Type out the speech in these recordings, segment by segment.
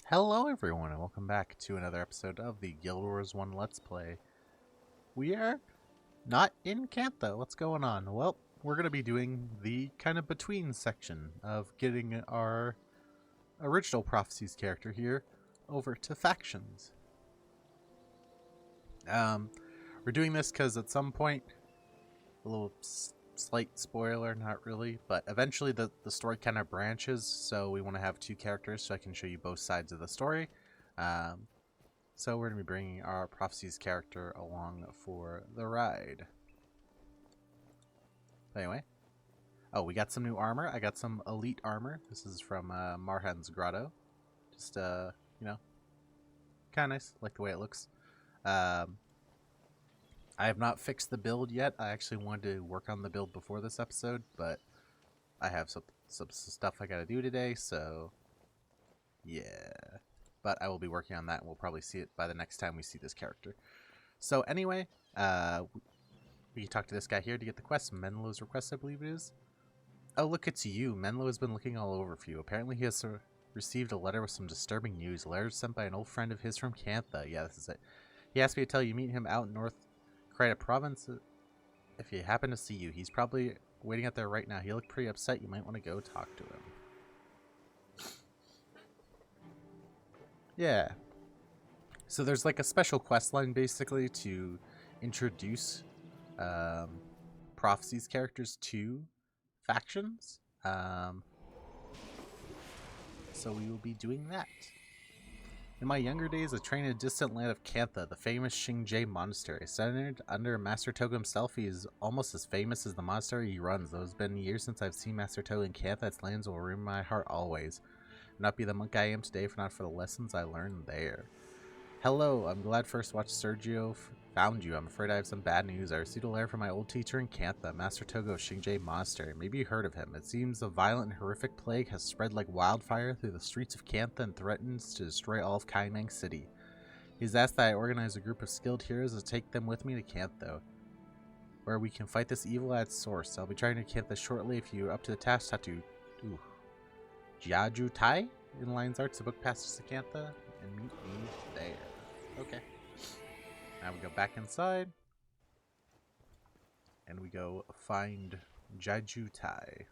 Hello everyone and welcome back to another episode of the Guild Wars 1 Let's Play. We are not in Cantha. What's going on? Well, we're going to be doing the kind of between section of getting our original Porphicies character here over to factions. We're doing this because at some point, a little slight spoiler, not really, but eventually the story kind of branches, so we want to have two characters so I can show you both sides of the story. So we're going to be bringing our Porphicies character along for the ride. Anyway, oh, we got some new armor. I got some elite armor. This is from Marhan's Grotto. Just, you know, kind of nice. Like the way it looks. I have not fixed the build yet. I actually wanted to work on the build before this episode, but I have some stuff I gotta do today, so yeah. But I will be working on that, and we'll probably see it by the next time we see this character. So anyway, we can talk to this guy here to get the quest. Mhenlo's request, I believe it is. Oh, look, it's you. Mhenlo has been looking all over for you. Apparently he has received a letter with some disturbing news. A letter sent by an old friend of his from Cantha. Yeah, this is it. He asked me to tell you meet him out north Krita province if you happen to see you. He's probably waiting out there right now. He looked pretty upset. You might want to go talk to him. Yeah. So there's like a special quest line basically to introduce Porphicies characters to factions. So we will be doing that. In my younger days, I trained in a distant land of Cantha, the famous Xingje monastery. Centered under Master Togo himself, he is almost as famous as the monastery he runs. Though it's been years since I've seen Master Togo in Cantha, its lands will remain in my heart always. I'd not be the monk I am today if not for the lessons I learned there. Hello, I'm glad First Watch Sergio found you. I'm afraid I have some bad news. I received a letter from my old teacher in Cantha, Master Togo of Xingje Monastery. Maybe you heard of him. It seems a violent and horrific plague has spread like wildfire through the streets of Cantha and threatens to destroy all of Kaimang City. He's asked that I organize a group of skilled heroes to take them with me to Cantha, where we can fight this evil at its source. I'll be trying to Cantha shortly. If you're up to the task, Tatu Jiaju Tai in Lion's Arts, the book passes to Cantha, and meet me there. Okay. Now we go back inside. And we go find Jiaju Tai.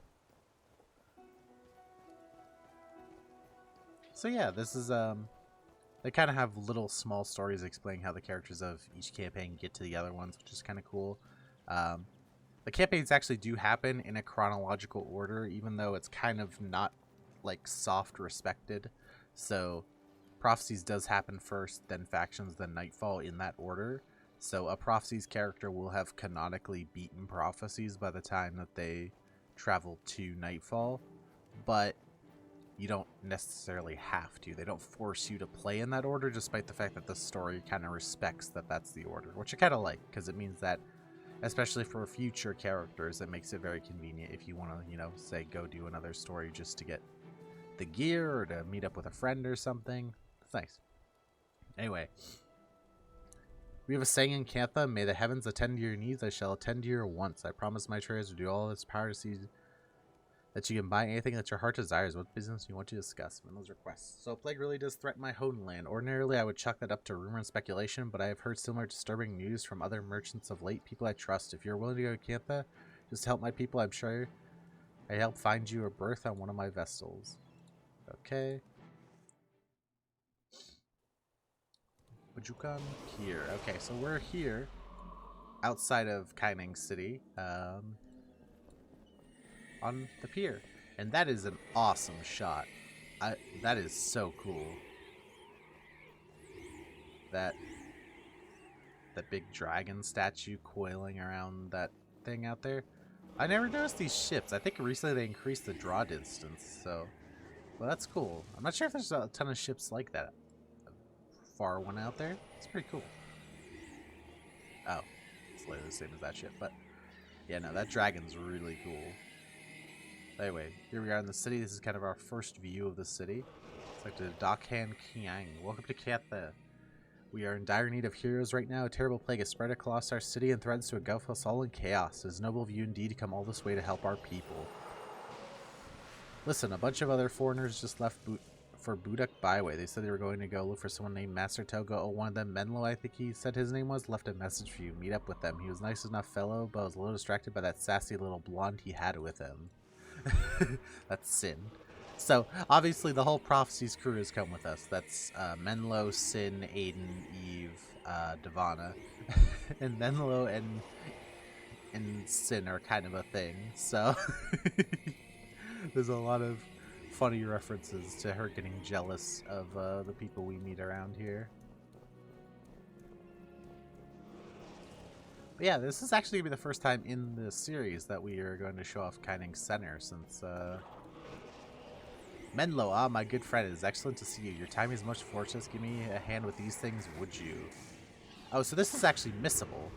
So yeah, this is they kind of have little small stories explaining how the characters of each campaign get to the other ones, which is kind of cool. The campaigns actually do happen in a chronological order, even though it's kind of not like soft respected. So Porphicies does happen first, then Factions, then Nightfall in that order. So a Porphicies character will have canonically beaten Porphicies by the time that they travel to Nightfall, but you don't necessarily have to. They don't force you to play in that order, despite the fact that the story kind of respects that that's the order, which I kind of like, because it means that, especially for future characters, it makes it very convenient if you want to, you know, say go do another story just to get the gear or to meet up with a friend or something. It's nice. Anyway, we have a saying in Cantha: may the heavens attend to your needs, I shall attend to your wants. I promise my traders to do all its power to see that you can buy anything that your heart desires. What business you want to discuss? Mhenlo's requests. So a plague really does threaten my homeland. Ordinarily, I would chalk that up to rumor and speculation, but I have heard similar disturbing news from other merchants of late, people I trust. If you're willing to go to Cantha, just to help my people, I'm sure I help find you a berth on one of my vessels. Okay. Would you come here? Okay, so we're here outside of Kaimang City, on the pier, and that is an awesome shot. That is so cool. That big dragon statue coiling around that thing out there. I never noticed these ships. I think recently they increased the draw distance, so well, that's cool. I'm not sure if there's a ton of ships like that. Far one out there. It's pretty cool. Oh, it's literally the same as that ship, but yeah, no, that dragon's really cool. Anyway, here we are in the city. This is kind of our first view of the city. It's like the Dokhan Kiang. Welcome to Cantha. We are in dire need of heroes right now. A terrible plague has spread across our city and threatens to engulf us all in chaos. It is noble of you indeed to come all this way to help our people. Listen, a bunch of other foreigners just left for Budak Byway. They said they were going to go look for someone named Master Togo. Oh, one of them, Mhenlo, I think he said his name was, left a message for you. Meet up with them. He was nice enough fellow, but I was a little distracted by that sassy little blonde he had with him. That's Sin. So, obviously, the whole Porphicies crew has come with us. That's Mhenlo, Sin, Aiden, Eve, Devana. And Mhenlo and Sin are kind of a thing. So, there's a lot of funny references to her getting jealous of the people we meet around here. But yeah, this is actually going to be the first time in the series that we are going to show off Kaining Center, since Mhenlo, my good friend, it is excellent to see you. Your timing is much fortunate. Give me a hand with these things, would you? Oh, so this is actually missable.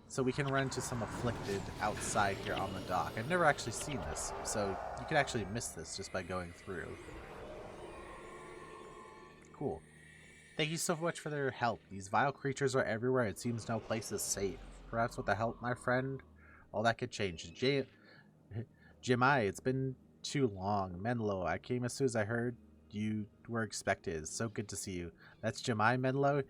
So we can run into some afflicted outside here on the dock. I've never actually seen this, so you could actually miss this just by going through. Cool. Thank you so much for their help. These vile creatures are everywhere. It seems no place is safe. Perhaps with the help, my friend, all that could change. Jemai, it's been too long. Mhenlo, I came as soon as I heard you were expected. It's so good to see you. That's Jemai, Mhenlo?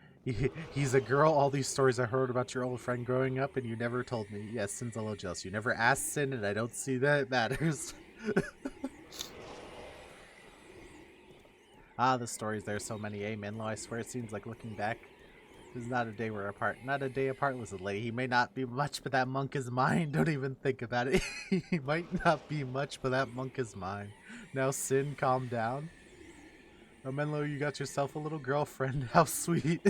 He's a girl. All these stories I heard about your old friend growing up, and you never told me. Yes, Sin's a little jealous. You never asked Sin, and I don't see that it matters. The stories. There's so many, eh, Mhenlo? I swear it seems like looking back. This is not a day we're apart. Not a day apart, listen, lady. He may not be much, but that monk is mine. Don't even think about it. He might not be much, but that monk is mine. Now, Sin, calm down. Oh, Mhenlo, you got yourself a little girlfriend. How sweet.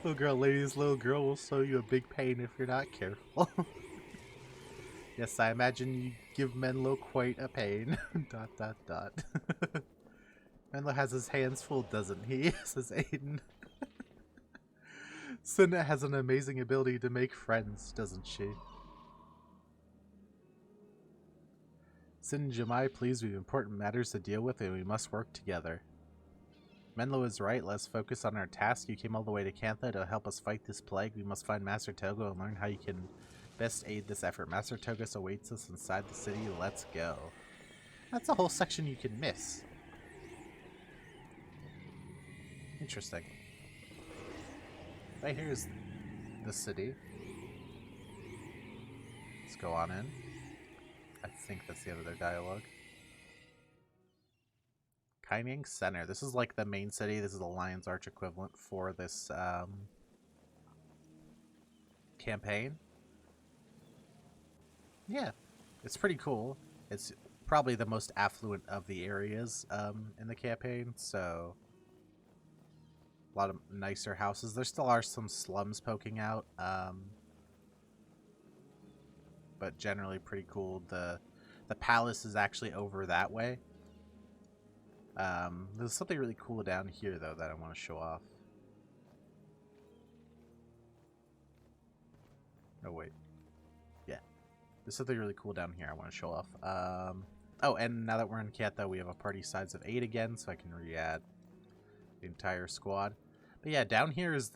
Little girl, ladies, little girl will show you a big pain if you're not careful. Yes, I imagine you give Mhenlo quite a pain. ... Mhenlo has his hands full, doesn't he? Says Aiden. Sin has an amazing ability to make friends, doesn't she? Sin and Jemai, please, we have important matters to deal with and we must work together. Mhenlo is right, let's focus on our task. You came all the way to Cantha to help us fight this plague. We must find Master Togo and learn how you can best aid this effort. Master Togo awaits us inside the city. Let's go. That's a whole section you can miss. Interesting. Right here is the city. Let's go on in. I think that's the end of their dialogue. Kaining Center. This is like the main city. This is the Lion's Arch equivalent for this campaign. Yeah, it's pretty cool. It's probably the most affluent of the areas in the campaign, so a lot of nicer houses. There still are some slums poking out, but generally pretty cool. The palace is actually over that way. There's something really cool down here, though, that I want to show off. Oh, wait. Yeah. There's something really cool down here I want to show off. Oh, and now that we're in Cantha, we have a party size of 8 again, so I can re-add the entire squad. But yeah, down here is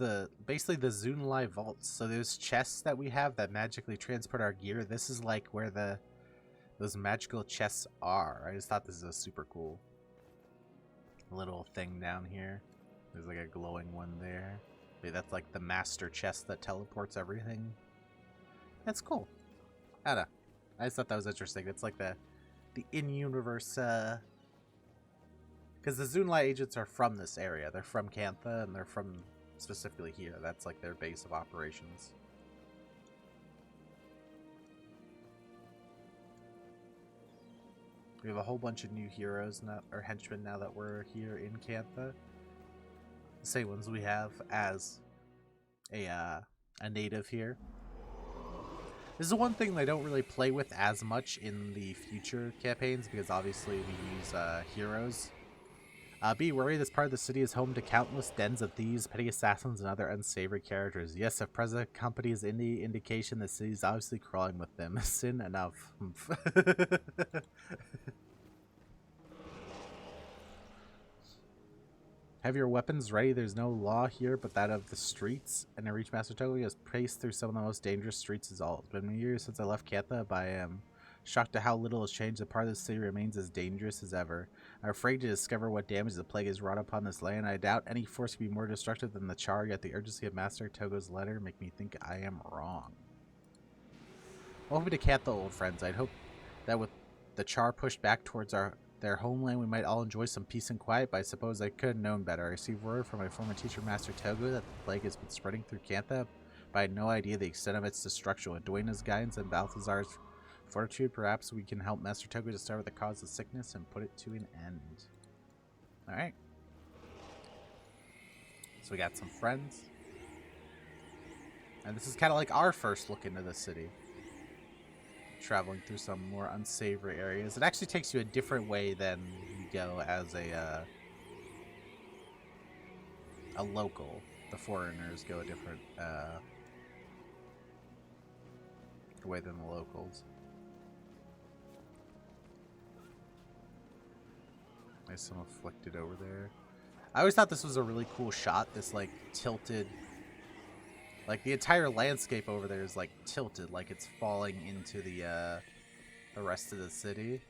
basically the Zunlai vaults. So there's chests that we have that magically transport our gear. This is like where those magical chests are. I just thought this is super cool. Little thing down here. There's like a glowing one there. Maybe that's like the master chest that teleports everything. That's cool. I don't know. I just thought that was interesting. It's like the in-universe, because the Zunlai agents are from this area. They're from Cantha, and they're from specifically here. That's like their base of operations. We have a whole bunch of new heroes now, or henchmen now that we're here in Cantha. The same ones we have as a native here. This is one thing they don't really play with as much in the future campaigns, because obviously we use heroes. Be worried, this part of the city is home to countless dens of thieves, petty assassins, and other unsavory characters. Yes, if present company is any indication, the city is obviously crawling with them. Sin enough. Have your weapons ready. There's no law here but that of the streets. And I reach Master Togo. He has paced through some of the most dangerous streets as all. It's been years since I left Cantha, but I am Shocked at how little has changed, the part of the city remains as dangerous as ever. I'm afraid to discover what damage the plague has wrought upon this land. I doubt any force can be more destructive than the Char, yet the urgency of Master Togo's letter make me think I am wrong. Welcome to Cantha, old friends. I'd hope that with the Char pushed back towards their homeland, we might all enjoy some peace and quiet, but I suppose I could have known better. I received word from my former teacher, Master Togo, that the plague has been spreading through Cantha, but I had no idea the extent of its destruction. With Duena's guidance and Balthazar's fortitude, perhaps we can help Master Togo discover the cause of sickness and put it to an end. Alright. So we got some friends. And this is kind of like our first look into the city. Traveling through some more unsavory areas. It actually takes you a different way than you go as a local. The foreigners go a different way than the locals. Nice, some afflicted over there. I always thought this was a really cool shot. This like tilted, like the entire landscape over there is like tilted, like it's falling into the rest of the city.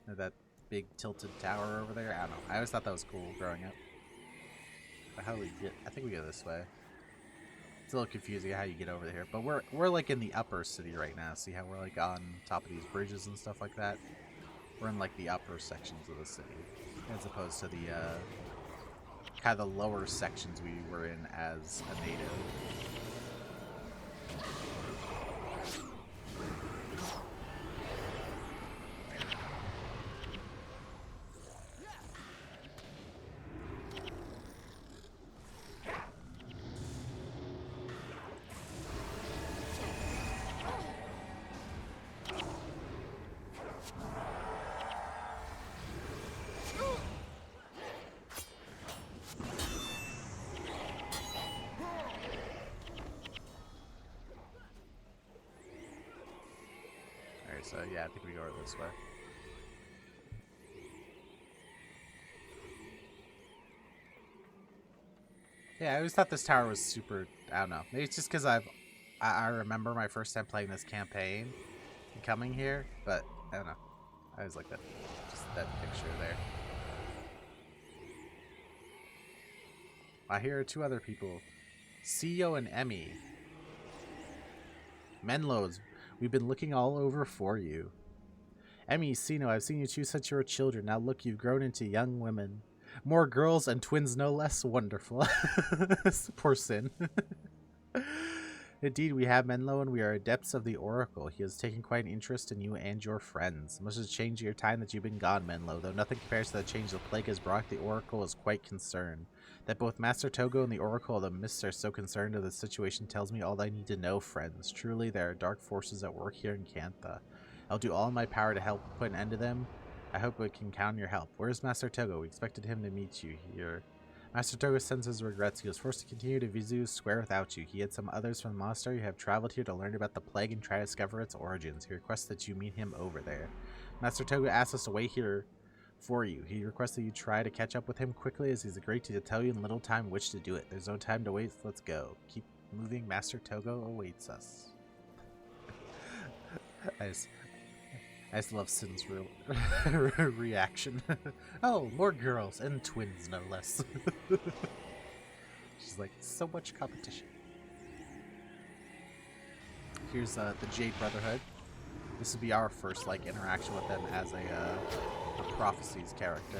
That big tilted tower over there. I don't know. I always thought that was cool growing up. But how do we get? I think we go this way. It's a little confusing how you get over here, but we're like in the upper city right now. See how we're like on top of these bridges and stuff like that? We're in like the upper sections of the city, as opposed to the kind of the lower sections we were in as a native. So yeah, I think we go this way. Yeah, I always thought this tower was super, I don't know. Maybe it's just because I remember my first time playing this campaign and coming here, but I don't know. I always like that, just that picture there. Here are two other people, Sio and Emmy. Mhenlo's. We've been looking all over for you. Emmy, Sino, I've seen you two since you were children. Now look, you've grown into young women. More girls and twins no less. Wonderful. Poor Sin. Indeed, we have Mhenlo and we are adepts of the Oracle. He has taken quite an interest in you and your friends. Much has changed in your time that you've been gone, Mhenlo. Though nothing compares to the change the plague has brought, the Oracle is quite concerned. That both Master Togo and the Oracle of the Mists are so concerned of the situation tells me all I need to know, friends. Truly, there are dark forces at work here in Cantha. I'll do all in my power to help put an end to them. I hope we can count on your help. Where's Master Togo? We expected him to meet you here. Master Togo sends his regrets. He was forced to continue to Vizu Square without you. He and some others from the monastery have traveled here to learn about the plague and try to discover its origins. He requests that you meet him over there. Master Togo asks us to wait here for you. He requests that you try to catch up with him quickly, as he's agreed to tell you in little time which to do it. There's no time to wait. Let's go. Keep moving. Master Togo awaits us. I just love Sin's reaction. Oh, more girls and twins, no less. She's like, so much competition. Here's the Jade Brotherhood. This would be our first like interaction with them as a Porphicies character.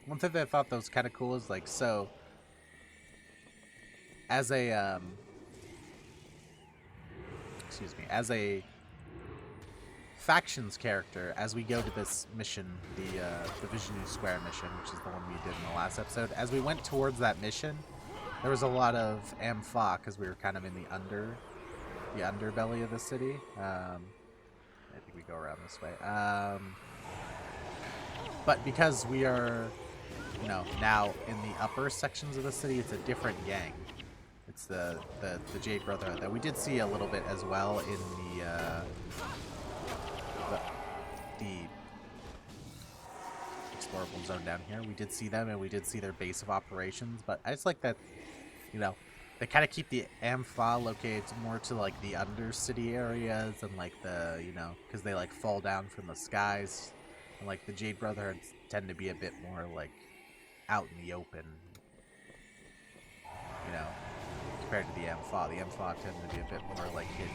One thing that I thought that was kind of cool is like, so as a as a factions character, as we go to this mission, the Vision Square mission, which is the one we did in the last episode, as we went towards that mission, there was a lot of Ampha because we were kind of in the underbelly of the city. I think we go around this way. But because we are, you know, now in the upper sections of the city, it's a different gang. It's the Jade Brotherhood that we did see a little bit as well in the explorable zone down here. We did see them, and we did see their base of operations, but I just like that, you know, they kind of keep the Ampha located more to, like, the undercity areas and, like, the, you know, because they, like, fall down from the skies. And, like, the Jade Brotherhoods tend to be a bit more, like, out in the open, you know, compared to the Ampha. The Ampha tend to be a bit more, like, hidden.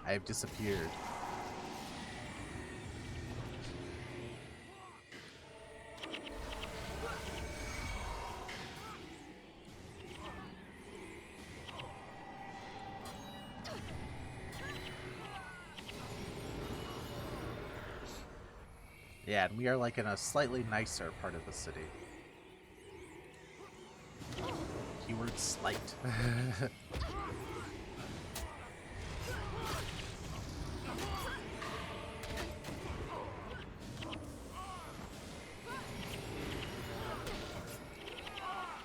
I have disappeared. Yeah, and we are like in a slightly nicer part of the city. Keyword slight.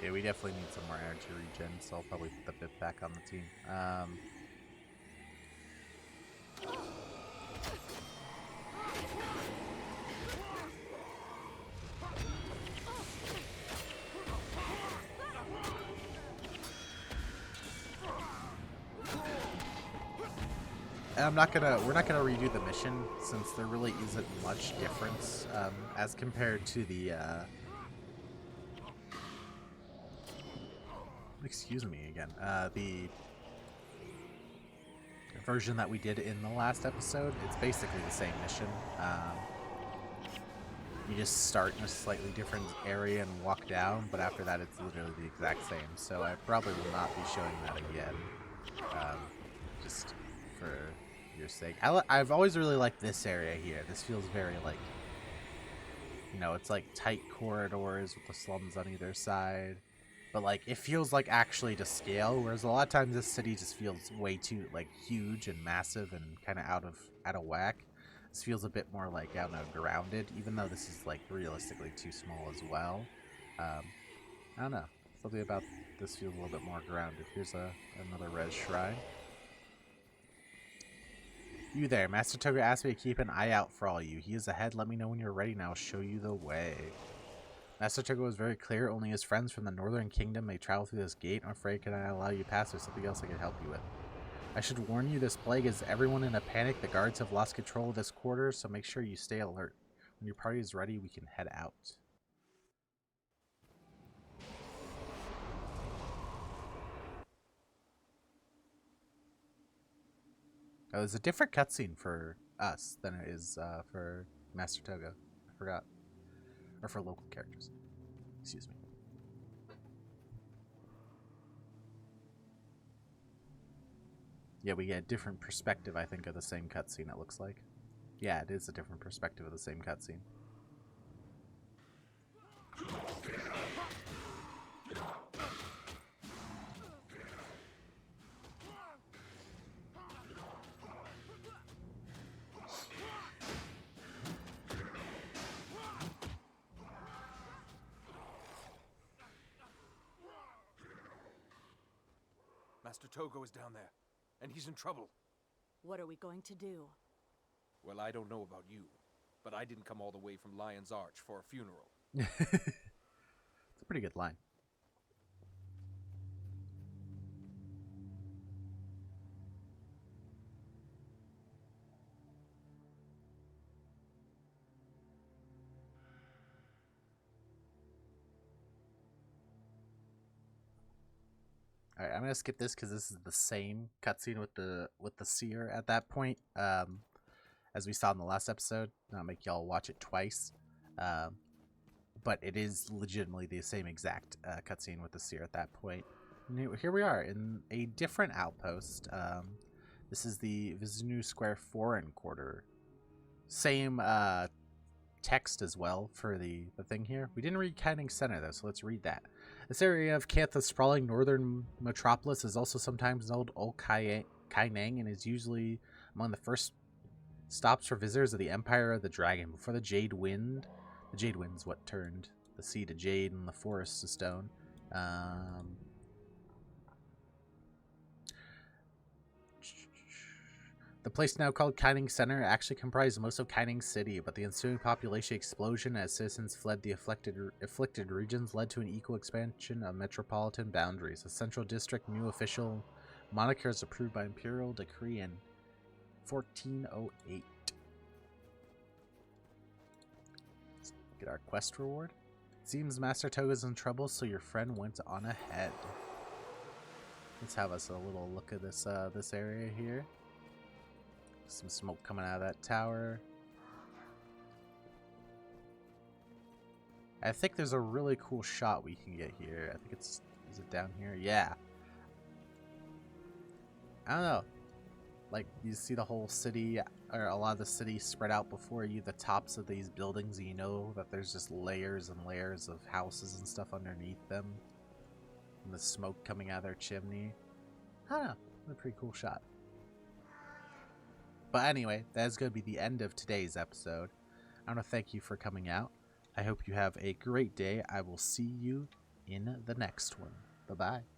Yeah, we definitely need some more energy regen, so I'll probably put the bit back on the team. And we're not gonna redo the mission since there really isn't much difference as compared to the excuse me again, the version that we did in the last episode. It's basically the same mission. You just start in a slightly different area and walk down, but after that it's literally the exact same. So I probably will not be showing that again, just for your sake. I've always really liked this area here. This feels very, like, you know, it's like tight corridors with the slums on either side. But, like, it feels like actually to scale, whereas a lot of times this city just feels way too, like, huge and massive and kind of out of whack. This feels a bit more, like, I don't know, grounded, even though this is, like, realistically too small as well. I don't know. Something about this feels a little bit more grounded. Here's another res shrine. You there. Master Togo asked me to keep an eye out for all you. He is ahead. Let me know when you're ready and I'll show you the way. Master Togo was very clear. Only his friends from the Northern Kingdom may travel through this gate. I'm afraid can I allow you past? There's something else I can help you with. I should warn you, this plague is everyone in a panic. The guards have lost control of this quarter, so make sure you stay alert. When your party is ready, we can head out. Oh, there's a different cutscene for us than it is for Master Togo. I forgot. Or for local characters. Excuse me. Yeah, we get a different perspective, I think, of the same cutscene, it looks like. Yeah, it is a different perspective of the same cutscene. Master Togo is down there, and he's in trouble. What are we going to do? Well, I don't know about you, but I didn't come all the way from Lion's Arch for a funeral. It's a pretty good line. All right, I'm gonna skip this because this is the same cutscene with the seer at that point, as we saw in the last episode. Not make y'all watch it twice, but it is legitimately the same exact cutscene with the seer at that point. And here we are in a different outpost. This is the Viznu Square Foreign Quarter. Same text as well for the thing here. We didn't read Canning Center though, so let's read that. This area of Cantha's sprawling northern metropolis is also sometimes called Old Kainang and is usually among the first Stops for visitors of the Empire of the Dragon before the Jade Wind. The Jade Wind's what turned the sea to jade and the forest to stone. The place now called Kining Center actually comprised most of Kining City, but the ensuing population explosion as citizens fled the afflicted regions led to an equal expansion of metropolitan boundaries. The Central District new official moniker is approved by Imperial Decree in 1408. Let's get our quest reward. Seems Master Togo is in trouble, so your friend went on ahead. Let's have us a little look at this this area here. Some smoke coming out of that tower. I think there's a really cool shot we can get here. I think it's... Is it down here? Yeah. I don't know. Like, you see the whole city, or a lot of the city spread out before you, the tops of these buildings, and you know that there's just layers and layers of houses and stuff underneath them. And the smoke coming out of their chimney. I don't know. A pretty cool shot. But anyway, that is going to be the end of today's episode. I want to thank you for coming out. I hope you have a great day. I will see you in the next one. Bye-bye.